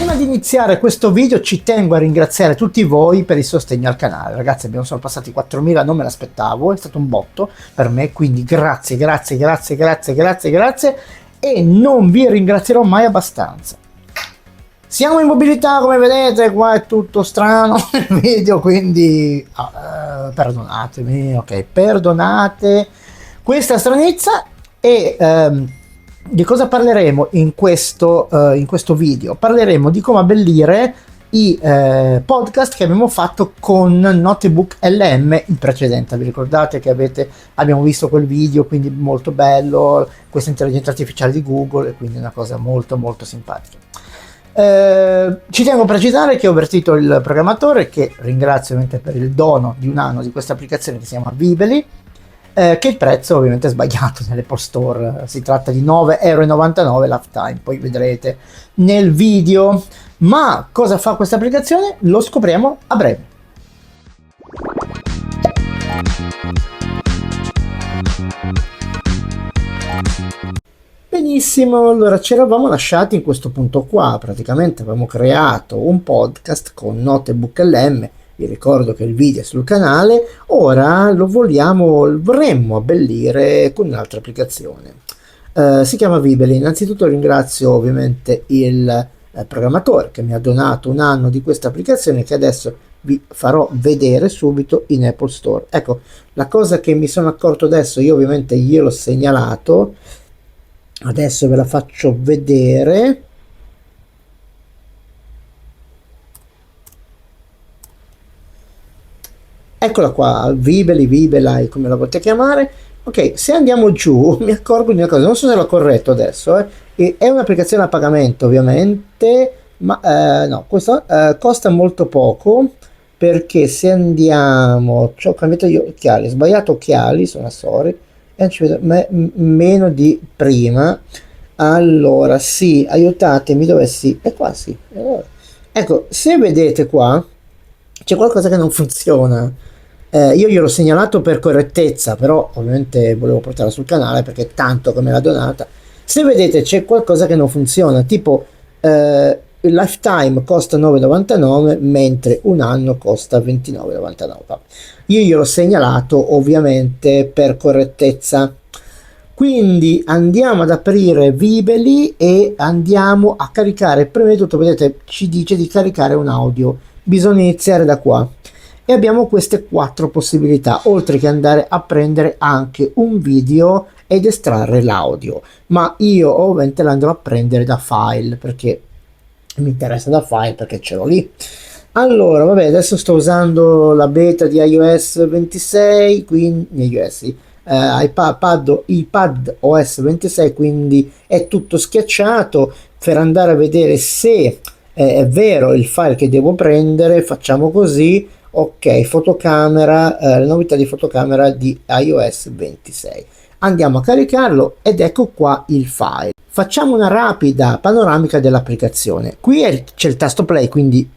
Prima di iniziare questo video ci tengo a ringraziare tutti voi per il sostegno al canale. Ragazzi, abbiamo sorpassato i 4.000, non me l'aspettavo, è stato un botto per me, quindi grazie e non vi ringrazierò mai abbastanza. Siamo in mobilità, come vedete, qua è tutto strano nel video, quindi perdonatemi, ok, perdonate questa stranezza. E di cosa parleremo in questo video? Parleremo di come abbellire i podcast che abbiamo fatto con Notebook LM in precedenza. Vi ricordate che abbiamo visto quel video, quindi molto bello, questa intelligenza artificiale di Google, e quindi una cosa molto molto simpatica. Ci tengo a precisare che ho avvertito il programmatore, che ringrazio ovviamente per il dono di un anno di questa applicazione che si chiama Vively, che il prezzo ovviamente è sbagliato nell'Apple Store, si tratta di 9,99 € lifetime, poi vedrete nel video. Ma cosa fa questa applicazione? Lo scopriamo a breve. Benissimo, allora ci eravamo lasciati in questo punto qua. Praticamente avevamo creato un podcast con Notebook LM. Vi ricordo che il video è sul canale. Ora vorremmo abbellire con un'altra applicazione. Si chiama Vively. Innanzitutto ringrazio ovviamente il programmatore che mi ha donato un anno di questa applicazione, che adesso vi farò vedere subito in Apple Store. Ecco, la cosa che mi sono accorto adesso, io ovviamente gliel'ho segnalato, adesso ve la faccio vedere. Eccola qua, Vively, come la volete chiamare. Ok, se andiamo giù mi accorgo di una cosa, non so se l'ho corretto adesso, è un'applicazione a pagamento ovviamente, ma no, questo costa molto poco, perché se andiamo, ho cambiato gli occhiali, ho sbagliato occhiali, sono sorry, e non ci vedo meno di prima. Allora sì, aiutatemi, dove sì, è qua sì. Allora, ecco, se vedete qua c'è qualcosa che non funziona. Io gliel'ho segnalato per correttezza, però ovviamente volevo portarla sul canale perché tanto che me l'ha donata. Se vedete c'è qualcosa che non funziona, tipo il lifetime costa 9,99 mentre un anno costa 29,99. Io gliel'ho segnalato ovviamente per correttezza. Quindi andiamo ad aprire Vively e andiamo a caricare. Prima di tutto, vedete, ci dice di caricare un audio. Bisogna iniziare da qua. E abbiamo queste 4 possibilità, oltre che andare a prendere anche un video ed estrarre l'audio. Ma io ovviamente l'andrò a prendere da file, perché mi interessa da file, perché ce l'ho lì. Allora, vabbè, adesso sto usando la beta di iOS 26, quindi iPad OS 26, quindi è tutto schiacciato. Per andare a vedere se è vero il file che devo prendere, facciamo così. Ok, fotocamera, le novità di fotocamera di iOS 26. Andiamo a caricarlo ed ecco qua il file. Facciamo una rapida panoramica dell'applicazione. Qui c'è il tasto play, quindi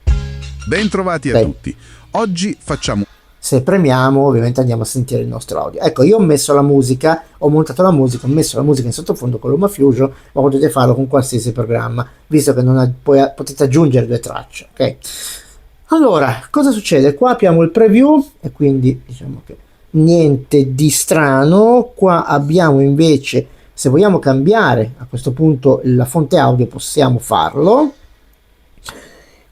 ben trovati a tutti. Oggi facciamo, se premiamo ovviamente andiamo a sentire il nostro audio. Ecco, io ho messo la musica, ho montato la musica, ho messo la musica in sottofondo con LumaFusion, ma potete farlo con qualsiasi programma, visto che potete aggiungere 2 tracce, ok? Allora, cosa succede? Qua apriamo il preview e quindi diciamo che niente di strano. Qua abbiamo invece, se vogliamo cambiare a questo punto la fonte audio, possiamo farlo.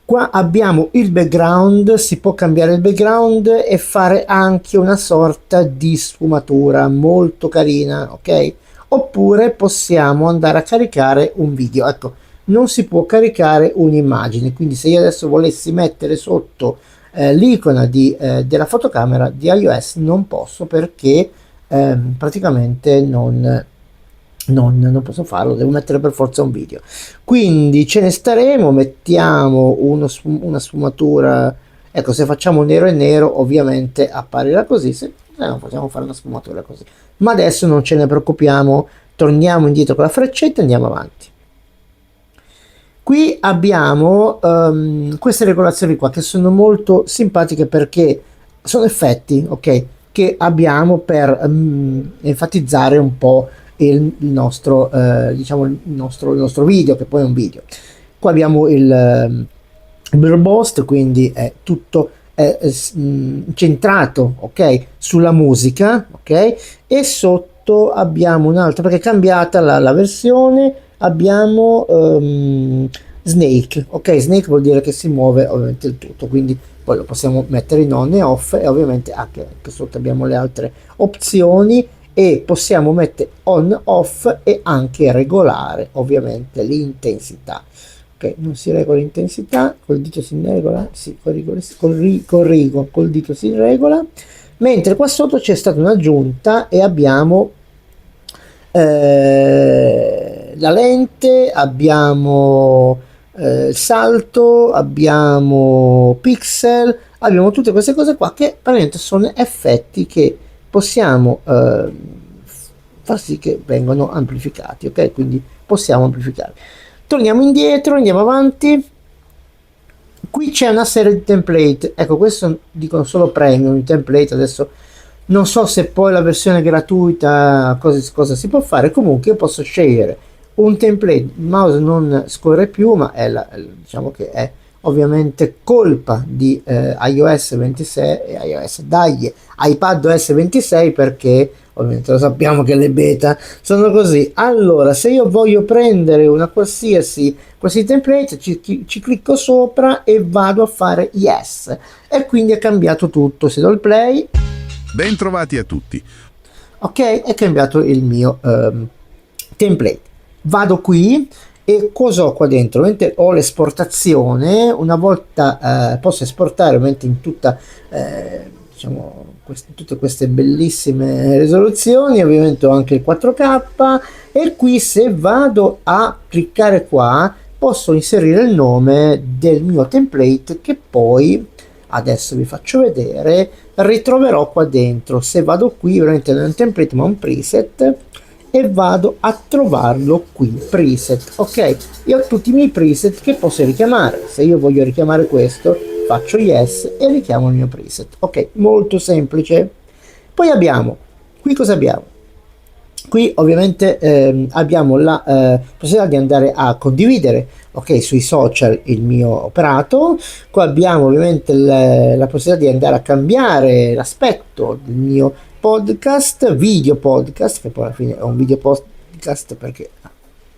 Qua abbiamo il background, si può cambiare il background e fare anche una sorta di sfumatura molto carina, ok? Oppure possiamo andare a caricare un video. Ecco, non si può caricare un'immagine, quindi se io adesso volessi mettere sotto l'icona della fotocamera di iOS non posso, perché praticamente non posso farlo, devo mettere per forza un video. Quindi ce ne staremo, mettiamo una sfumatura. Ecco, se facciamo nero e nero ovviamente apparirà così, se no possiamo fare una sfumatura così, ma adesso non ce ne preoccupiamo, torniamo indietro con la freccetta e andiamo avanti. Qui abbiamo queste regolazioni qua che sono molto simpatiche, perché sono effetti, ok, che abbiamo per enfatizzare un po' il nostro video, che poi è un video. Qua abbiamo il Blur Bost, quindi è tutto centrato, ok, sulla musica, ok, e sotto abbiamo un'altra, perché è cambiata la versione, abbiamo Snake, ok, Snake vuol dire che si muove ovviamente il tutto, quindi poi lo possiamo mettere in on e off, e ovviamente anche sotto abbiamo le altre opzioni, e possiamo mettere on off e anche regolare ovviamente l'intensità. Ok, non si regola l'intensità, col dito si regola, sì, corrigo, col dito si regola, mentre qua sotto c'è stata un'aggiunta e abbiamo la lente, abbiamo il salto, abbiamo pixel, abbiamo tutte queste cose qua che praticamente sono effetti che possiamo far sì che vengano amplificati, ok? Quindi possiamo amplificare. Torniamo indietro, andiamo avanti. Qui c'è una serie di template, ecco, questo dicono solo premium, i template, adesso non so se poi la versione gratuita cosa si può fare. Comunque io posso scegliere un template, il mouse non scorre più, ma diciamo che è ovviamente colpa di iOS 26 e dagli iPadOS 26, perché ovviamente lo sappiamo che le beta sono così. Allora, se io voglio prendere una qualsiasi template, ci clicco sopra e vado a fare yes, e quindi è cambiato tutto. Se do il play, Bentrovati a tutti. ok, è cambiato il mio template. Vado qui e cosa ho qua dentro? Ovviamente ho l'esportazione, una volta posso esportare ovviamente in tutta diciamo tutte queste bellissime risoluzioni, ovviamente ho anche il 4K, e qui se vado a cliccare qua posso inserire il nome del mio template, che poi adesso vi faccio vedere, ritroverò qua dentro. Se vado qui, veramente non è un template ma un preset, e vado a trovarlo qui, preset, ok, io ho tutti i miei preset che posso richiamare. Se io voglio richiamare questo, faccio yes e richiamo il mio preset, ok, molto semplice. Poi abbiamo qui, cosa abbiamo qui? Ovviamente abbiamo la possibilità di andare a condividere, ok, sui social il mio operato. Qua abbiamo ovviamente la possibilità di andare a cambiare l'aspetto del mio video podcast, che poi alla fine è un video podcast perché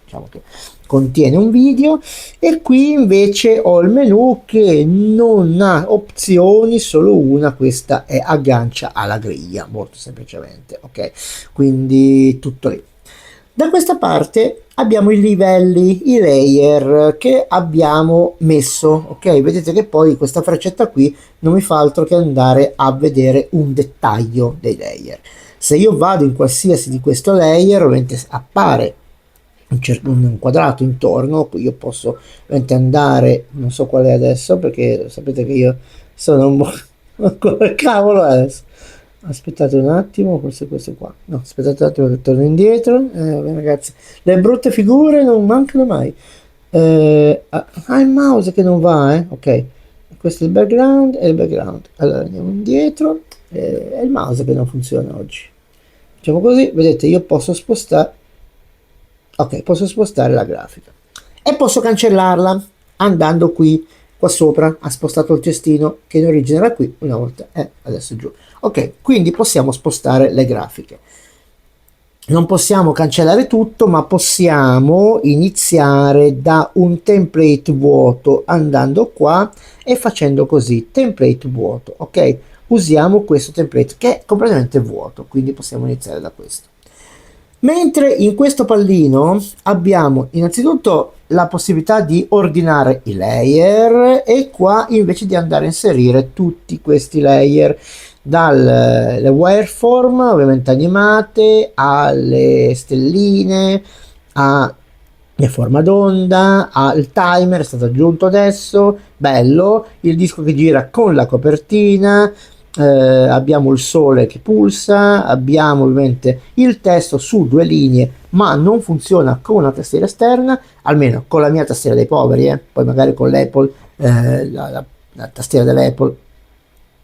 diciamo che contiene un video. E qui invece ho il menu che non ha opzioni, solo una, questa è aggancia alla griglia, molto semplicemente, ok, quindi tutto lì. Da questa parte abbiamo i livelli, i layer che abbiamo messo, ok, vedete che poi questa freccetta qui non mi fa altro che andare a vedere un dettaglio dei layer. Se io vado in qualsiasi di questo layer, ovviamente appare un quadrato intorno, io posso ovviamente andare, non so qual è adesso perché sapete che io sono un po' come cavolo adesso. Aspettate un attimo, forse questo qua. No, aspettate un attimo che torno indietro. Ragazzi, le brutte figure non mancano mai. Il mouse che non va, ok. Questo è il background e il background. Allora andiamo indietro. È il mouse che non funziona oggi. Facciamo così, vedete, io posso spostare. Ok, posso spostare la grafica. E posso cancellarla andando qui, qua sopra. Ha spostato il cestino che in origine era qui, una volta adesso è giù. Ok, quindi possiamo spostare le grafiche. Non possiamo cancellare tutto, ma possiamo iniziare da un template vuoto andando qua e facendo così, template vuoto, ok? Usiamo questo template che è completamente vuoto, quindi possiamo iniziare da questo. Mentre in questo pallino abbiamo innanzitutto la possibilità di ordinare i layer, e qua invece di andare a inserire tutti questi layer, dalle wireform ovviamente animate, alle stelline, alle forma d'onda, al timer è stato aggiunto adesso, bello, il disco che gira con la copertina, abbiamo il sole che pulsa, abbiamo ovviamente il testo su due linee, ma non funziona con una tastiera esterna, almeno con la mia tastiera dei poveri, poi magari con l'Apple, la tastiera dell'Apple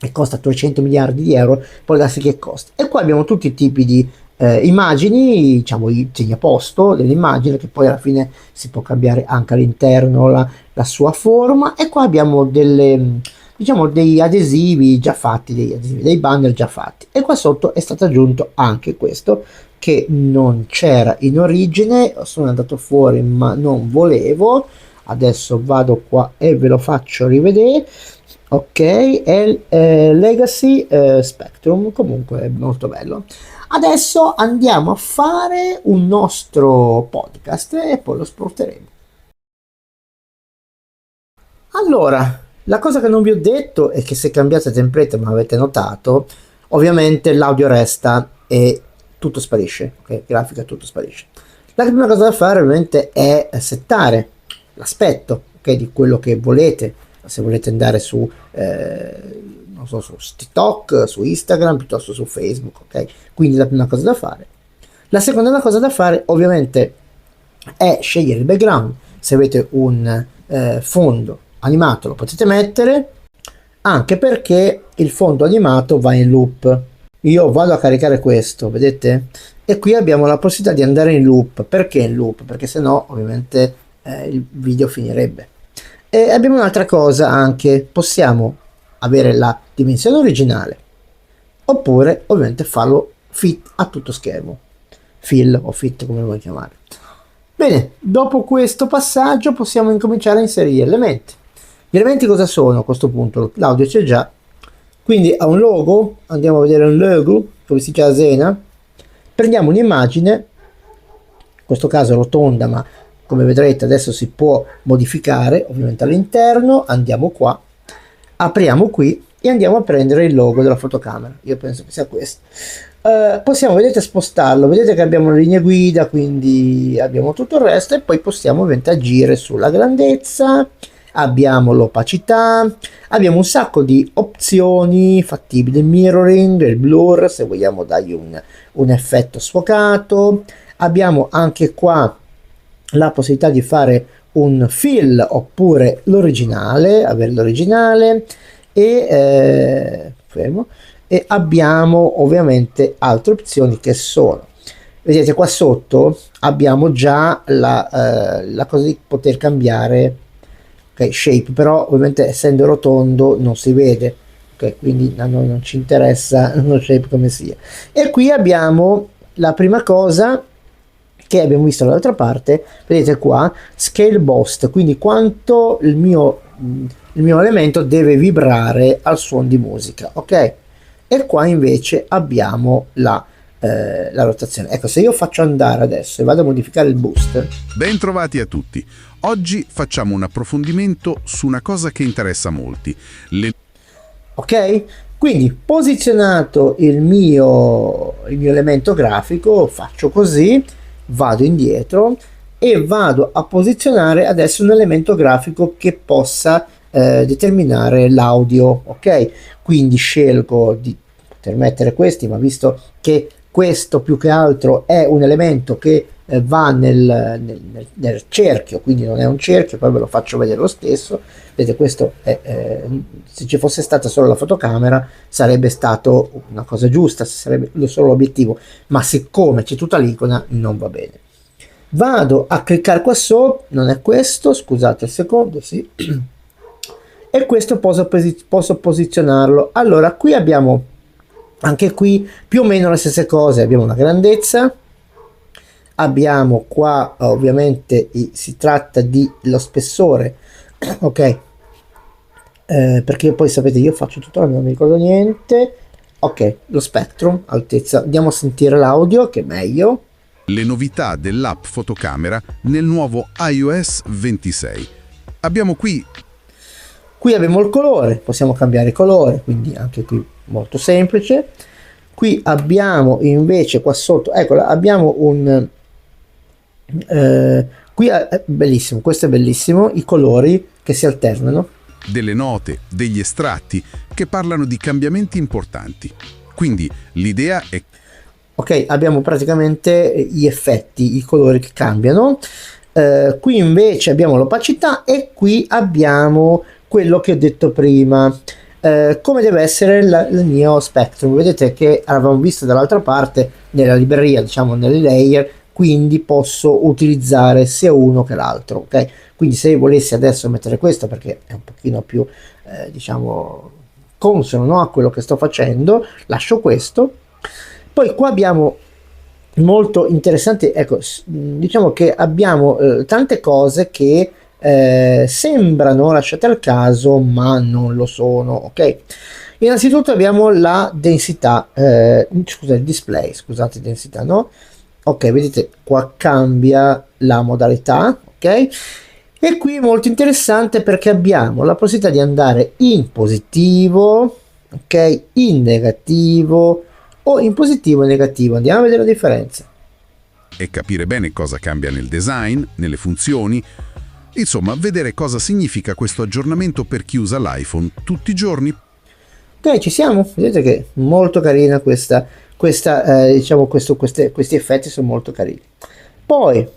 e costa 300 miliardi di euro, può darsi che costi. E qua abbiamo tutti i tipi di immagini, diciamo i segni a posto dell'immagine, che poi alla fine si può cambiare anche all'interno la sua forma. E qua abbiamo delle, diciamo, dei adesivi già fatti, dei banner già fatti. E qua sotto è stato aggiunto anche questo, che non c'era in origine, sono andato fuori ma non volevo. Adesso vado qua e ve lo faccio rivedere. Ok, è il Legacy Spectrum, comunque è molto bello. Adesso andiamo a fare un nostro podcast e poi lo sporteremo. Allora, la cosa che non vi ho detto è che se cambiate template, ma avete notato, ovviamente l'audio resta e tutto sparisce, ok? Grafica, tutto sparisce. La prima cosa da fare ovviamente è settare l'aspetto, ok, di quello che volete. Se volete andare su, non so, su TikTok, su Instagram, piuttosto su Facebook, ok? Quindi la prima cosa da fare. La seconda cosa da fare ovviamente è scegliere il background. Se avete un fondo animato lo potete mettere, anche perché il fondo animato va in loop. Io vado a caricare questo, vedete? E qui abbiamo la possibilità di andare in loop. Perché in loop? Perché sennò ovviamente il video finirebbe. E abbiamo un'altra cosa anche, possiamo avere la dimensione originale, oppure ovviamente farlo fit a tutto schermo, fill o fit come lo vuoi chiamare. Bene, dopo questo passaggio possiamo incominciare a inserire gli elementi. Gli elementi cosa sono a questo punto? L'audio c'è già, quindi ha un logo, andiamo a vedere un logo, come si chiama Zena, prendiamo un'immagine, in questo caso rotonda, ma come vedrete adesso si può modificare ovviamente all'interno. Andiamo qua, apriamo qui e andiamo a prendere il logo della fotocamera. Io penso che sia questo. Possiamo, vedete, spostarlo, vedete che abbiamo le linee guida, quindi abbiamo tutto il resto, e poi possiamo ovviamente agire sulla grandezza, abbiamo l'opacità, abbiamo un sacco di opzioni fattibili, il mirroring, il blur se vogliamo dargli un effetto sfocato. Abbiamo anche qua la possibilità di fare un fill oppure l'originale, avere l'originale, e fermo, e abbiamo ovviamente altre opzioni che sono, vedete qua sotto abbiamo già la cosa di poter cambiare, ok, shape, però ovviamente essendo rotondo non si vede, ok, quindi a noi non ci interessa lo shape come sia. E qui abbiamo la prima cosa che abbiamo visto dall'altra parte, vedete qua, scale boost, quindi quanto il mio elemento deve vibrare al suono di musica, ok? E qua invece abbiamo la rotazione. Ecco, se io faccio andare adesso e vado a modificare il boost. Bentrovati a tutti. Oggi facciamo un approfondimento su una cosa che interessa molti. Ok? Quindi posizionato il mio elemento grafico, faccio così, vado indietro e vado a posizionare adesso un elemento grafico che possa determinare l'audio, ok? Quindi scelgo di poter mettere questi, ma visto che questo più che altro è un elemento che va nel cerchio, quindi non è un cerchio, poi ve lo faccio vedere lo stesso. Vedete, questo è, se ci fosse stata solo la fotocamera sarebbe stato una cosa giusta, sarebbe solo l'obiettivo, ma siccome c'è tutta l'icona non va bene. Vado a cliccare qua sopra, non è questo, scusate il secondo, sì, e questo posso posizionarlo. Allora qui abbiamo anche qui più o meno le stesse cose, abbiamo una grandezza, abbiamo qua ovviamente si tratta di lo spessore, ok, perché poi sapete io faccio tutto, non mi ricordo niente, ok, lo spectrum, altezza, andiamo a sentire l'audio che è meglio. Le novità dell'app fotocamera nel nuovo iOS 26. Abbiamo qui abbiamo il colore, possiamo cambiare colore, quindi anche qui molto semplice. Qui abbiamo invece qua sotto, eccola, abbiamo un qui è bellissimo, questo è bellissimo, i colori che si alternano, delle note, degli estratti che parlano di cambiamenti importanti. Quindi l'idea è... ok, abbiamo praticamente gli effetti, i colori che cambiano. Qui invece abbiamo l'opacità e qui abbiamo quello che ho detto prima. come deve essere il mio Spectrum. Vedete che avevamo visto dall'altra parte nella libreria, diciamo nelle layer, quindi posso utilizzare sia uno che l'altro, ok? Quindi se io volessi adesso mettere questo, perché è un pochino più diciamo consono, no, a quello che sto facendo, lascio questo. Poi qua abbiamo molto interessante, ecco, diciamo che abbiamo tante cose che sembrano lasciate al caso ma non lo sono, ok? Innanzitutto abbiamo la densità, scusa, il display, scusate, densità, no? Ok, vedete qua cambia la modalità, ok? E qui è molto interessante perché abbiamo la possibilità di andare in positivo, ok, in negativo o in positivo e negativo. Andiamo a vedere la differenza. E capire bene cosa cambia nel design, nelle funzioni. Insomma, vedere cosa significa questo aggiornamento per chi usa l'iPhone tutti i giorni. Ok, ci siamo. Vedete che è molto carina questa diciamo, questi effetti sono molto carini. Poi,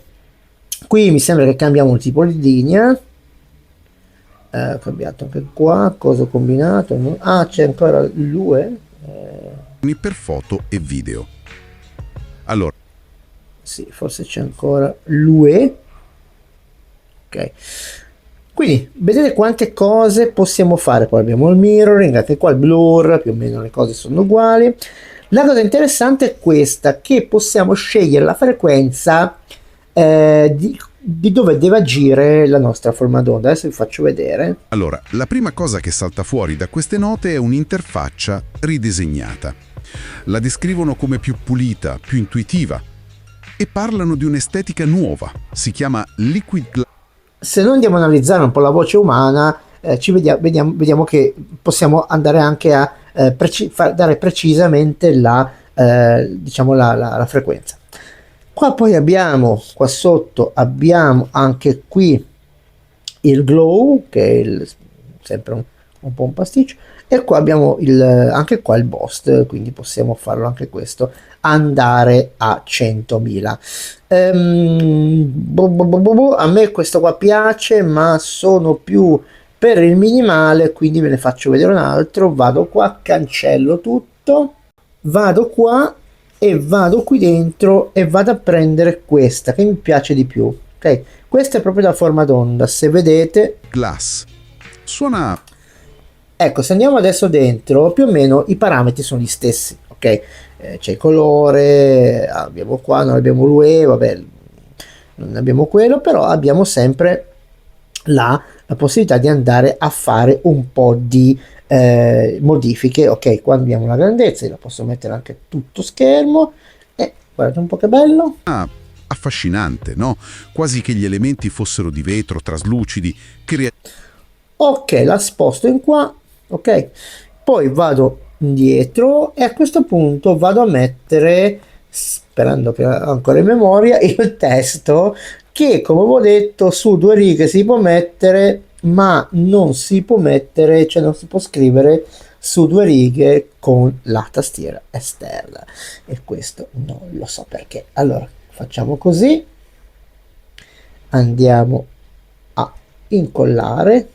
qui mi sembra che cambiamo il tipo di linea. Ho cambiato anche qua, cosa ho combinato? Ah, c'è ancora l'UE. Per foto e video. Allora, Sì, forse c'è ancora l'UE. Ok. Quindi vedete quante cose possiamo fare. Poi abbiamo il mirroring, anche qua il blur, più o meno le cose sono uguali. La cosa interessante è questa, che possiamo scegliere la frequenza di dove deve agire la nostra forma d'onda. Adesso vi faccio vedere. la prima cosa che salta fuori da queste note è un'interfaccia ridisegnata. La descrivono come più pulita, più intuitiva e parlano di un'estetica nuova. Si chiama Liquid Glass. Se noi andiamo a analizzare un po' la voce umana, vediamo che possiamo andare anche a dare precisamente diciamo la frequenza. Qua poi abbiamo, qua sotto abbiamo anche qui il glow, che è sempre un po' un pasticcio, e qua abbiamo anche qua il Boost, quindi possiamo farlo anche questo, andare a 100.000. A me questo qua piace, ma sono più per il minimale, quindi ve ne faccio vedere un altro. Vado qua, cancello tutto, vado qua e vado qui dentro e vado a prendere questa che mi piace di più. Ok, questa è proprio la forma d'onda, se vedete. Glass. Suona. Ecco, se andiamo adesso dentro, più o meno i parametri sono gli stessi, ok? C'è il colore, abbiamo qua, non abbiamo l'UE, vabbè, non abbiamo quello, però abbiamo sempre la possibilità di andare a fare un po' di modifiche. Ok, qua abbiamo la grandezza, io la posso mettere anche tutto schermo e guardate un po' che bello. Affascinante, no? Quasi che gli elementi fossero di vetro, traslucidi, ok, la sposto in qua, ok, poi vado indietro e a questo punto vado a mettere, sperando che ho ancora in memoria, il testo che, come avevo detto, su due righe si può mettere, ma non si può mettere, cioè non si può scrivere su due righe con la tastiera esterna, e questo non lo so perché. Allora facciamo così, andiamo a incollare.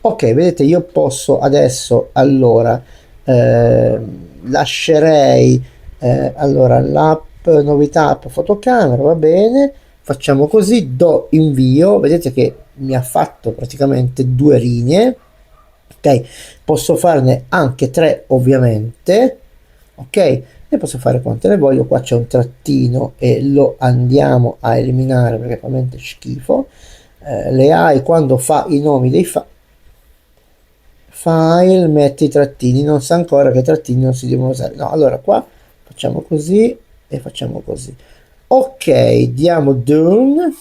Ok, vedete, io posso adesso, allora lascerei allora l'app novità app fotocamera, va bene, facciamo così, do invio, vedete che mi ha fatto praticamente due linee, ok, posso farne anche tre ovviamente, ok, ne posso fare quante ne voglio. Qua c'è un trattino e lo andiamo a eliminare perché fa veramente schifo. Le AI quando fa i nomi dei file mette i trattini, non sa ancora che i trattini non si devono usare. No, allora qua facciamo così e facciamo così. Ok, diamo done.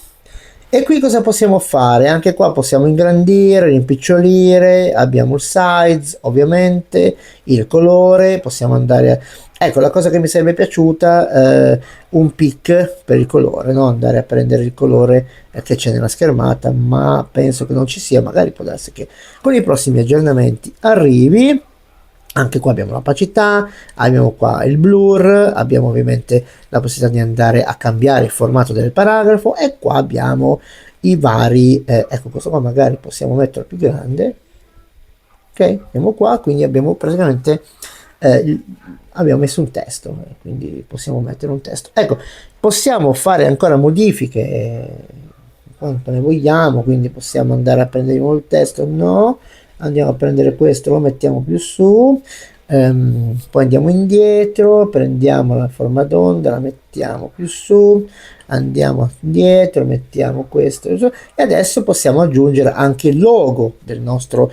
E qui cosa possiamo fare? Anche qua possiamo ingrandire, rimpicciolire, abbiamo il size, ovviamente, il colore, possiamo andare a... Ecco, la cosa che mi sarebbe piaciuta, un pick per il colore, no? Andare a prendere il colore che c'è nella schermata, ma penso che non ci sia, magari può darsi che con i prossimi aggiornamenti arrivi. Anche qua abbiamo l'opacità, abbiamo qua il blur, abbiamo ovviamente la possibilità di andare a cambiare il formato del paragrafo e qua abbiamo i vari, ecco questo qua magari possiamo metterlo più grande, Andiamo qua, quindi abbiamo praticamente abbiamo messo un testo, quindi possiamo mettere un testo. Ecco, possiamo fare ancora modifiche quanto ne vogliamo, quindi possiamo andare a prendere di nuovo il testo, no, andiamo a prendere questo, lo mettiamo più su, poi andiamo indietro, prendiamo la forma d'onda, la mettiamo più su, andiamo indietro, mettiamo questo e adesso possiamo aggiungere anche il logo del nostro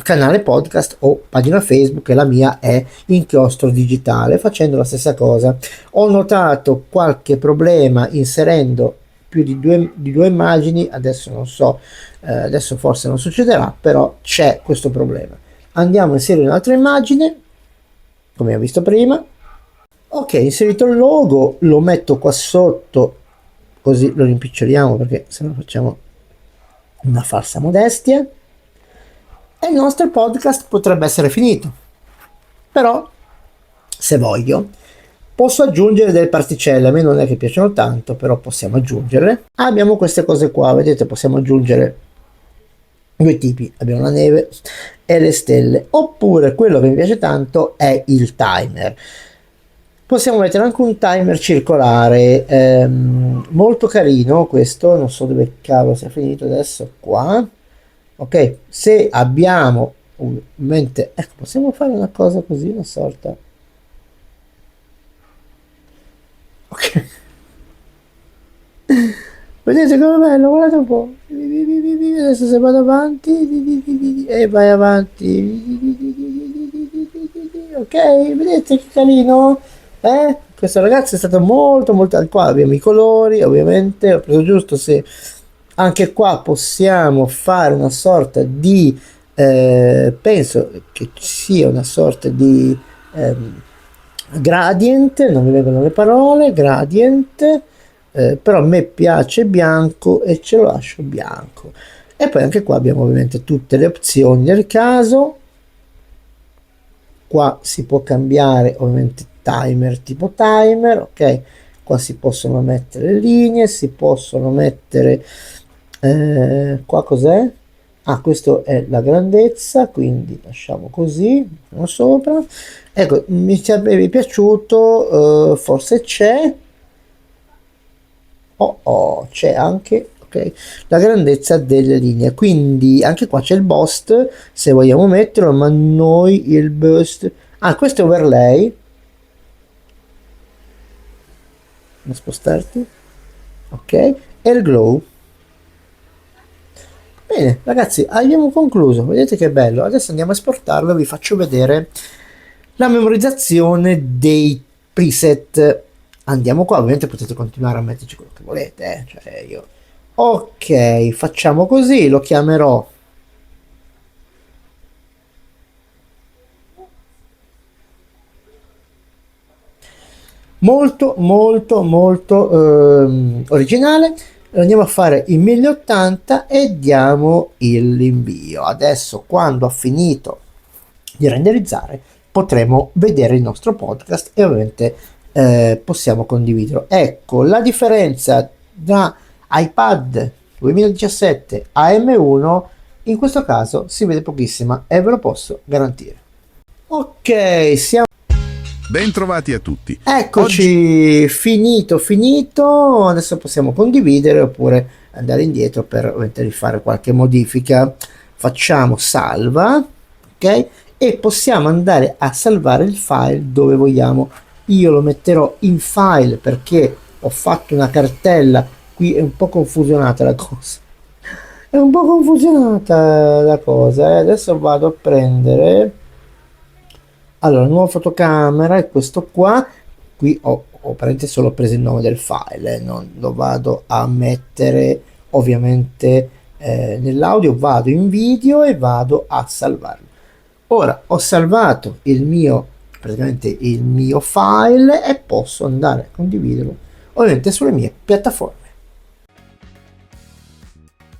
canale podcast o pagina Facebook, e la mia è Inchiostro Digitale, facendo la stessa cosa. Ho notato qualche problema inserendo più di due immagini, adesso non so, adesso forse non succederà, però c'è questo problema. Andiamo a inserire un'altra immagine, come ho visto prima. Ok, inserito il logo, lo metto qua sotto, così lo rimpiccioliamo perché se no facciamo una falsa modestia, e il nostro podcast potrebbe essere finito. Però, se voglio, posso aggiungere delle particelle, a me non è che piacciono tanto, però possiamo aggiungerle. Abbiamo queste cose qua, vedete, possiamo aggiungere due tipi, abbiamo la neve e le stelle, oppure quello che mi piace tanto è il timer. Possiamo mettere anche un timer circolare, molto carino questo, non so dove cavolo sia finito adesso, qua. Ok, se abbiamo ovviamente, ecco, possiamo fare una cosa così, una sorta. Ok. Vedete come bello, guardate un po'. Adesso se vado avanti e vai avanti. Ok, vedete che carino? Questo ragazzo è stato molto molto. Qua abbiamo i colori, ovviamente. Ho preso giusto, se anche qua possiamo fare una sorta di penso che sia una sorta di gradient, non mi vengono le parole, gradient, però a me piace bianco e ce lo lascio bianco. E poi anche qua abbiamo ovviamente tutte le opzioni del caso. Qua si può cambiare ovviamente timer, tipo timer, ok, qua si possono mettere le linee, si possono mettere qua cos'è? Ah, questo è la grandezza, quindi lasciamo così, sopra. Ecco, mi sarebbe piaciuto, forse c'è, c'è anche, ok, la grandezza delle linee, quindi anche qua c'è il bust, se vogliamo metterlo, ma noi il bust, questo è overlay, non spostarti, ok, e il glow. Bene ragazzi, abbiamo concluso, vedete che bello. Adesso andiamo a esportarlo e vi faccio vedere la memorizzazione dei preset. Andiamo qua, ovviamente potete continuare a metterci quello che volete, cioè io. Ok, facciamo così, lo chiamerò molto molto molto originale. Andiamo a fare il 1080 e diamo l'invio. Adesso, quando ha finito di renderizzare, potremo vedere il nostro podcast e ovviamente possiamo condividerlo. Ecco la differenza tra iPad 2017 a M1, in questo caso si vede pochissima e ve lo posso garantire. Ok, siamo. Bentrovati a tutti. Eccoci, finito, adesso possiamo condividere oppure andare indietro per ovviamente rifare qualche modifica. Facciamo salva, ok, e possiamo andare a salvare il file dove vogliamo. Io lo metterò in file perché ho fatto una cartella, qui è un po' confusionata la cosa, adesso vado a prendere. Allora, nuova fotocamera è questo qua. Qui ho praticamente solo preso il nome del file, non lo vado a mettere ovviamente nell'audio, vado in video e vado a salvarlo. Ora ho salvato praticamente il mio file e posso andare a condividerlo ovviamente sulle mie piattaforme.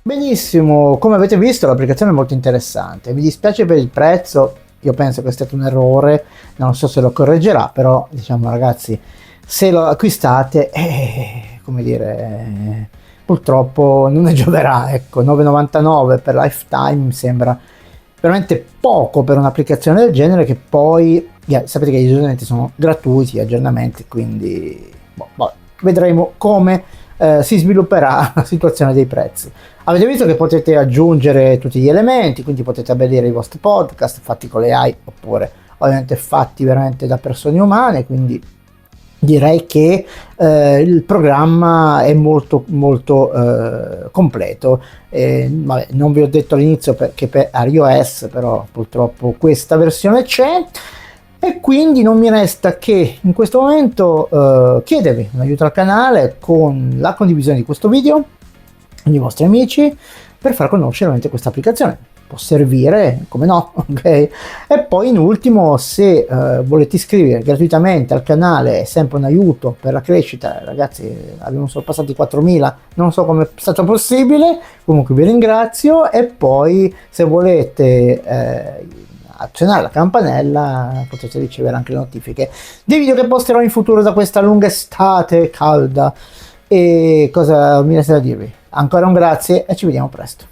Benissimo, come avete visto l'applicazione è molto interessante, mi dispiace per il prezzo. Io penso che sia stato un errore, non so se lo correggerà, però diciamo ragazzi, se lo acquistate, come dire, purtroppo non ne gioverà. Ecco, 9,99 per lifetime mi sembra veramente poco per un'applicazione del genere, che poi sapete che gli aggiornamenti sono gratuiti, aggiornamenti, quindi vedremo come si svilupperà la situazione dei prezzi. Avete visto che potete aggiungere tutti gli elementi, quindi potete abbellire i vostri podcast fatti con le AI oppure ovviamente fatti veramente da persone umane, quindi direi che il programma è molto completo. Non vi ho detto all'inizio perché per iOS, però purtroppo questa versione c'è, e quindi non mi resta che in questo momento chiedervi un aiuto al canale con la condivisione di questo video con i vostri amici per far conoscere veramente questa applicazione. Può servire, come no, ok? E poi in ultimo, se volete iscrivervi gratuitamente al canale, è sempre un aiuto per la crescita. Ragazzi, abbiamo sorpassato i 4.000, non so come è stato possibile, comunque vi ringrazio. E poi se volete azionare la campanella potete ricevere anche le notifiche dei video che posterò in futuro da questa lunga estate calda. E cosa mi resta da dirvi? Ancora un grazie e ci vediamo presto.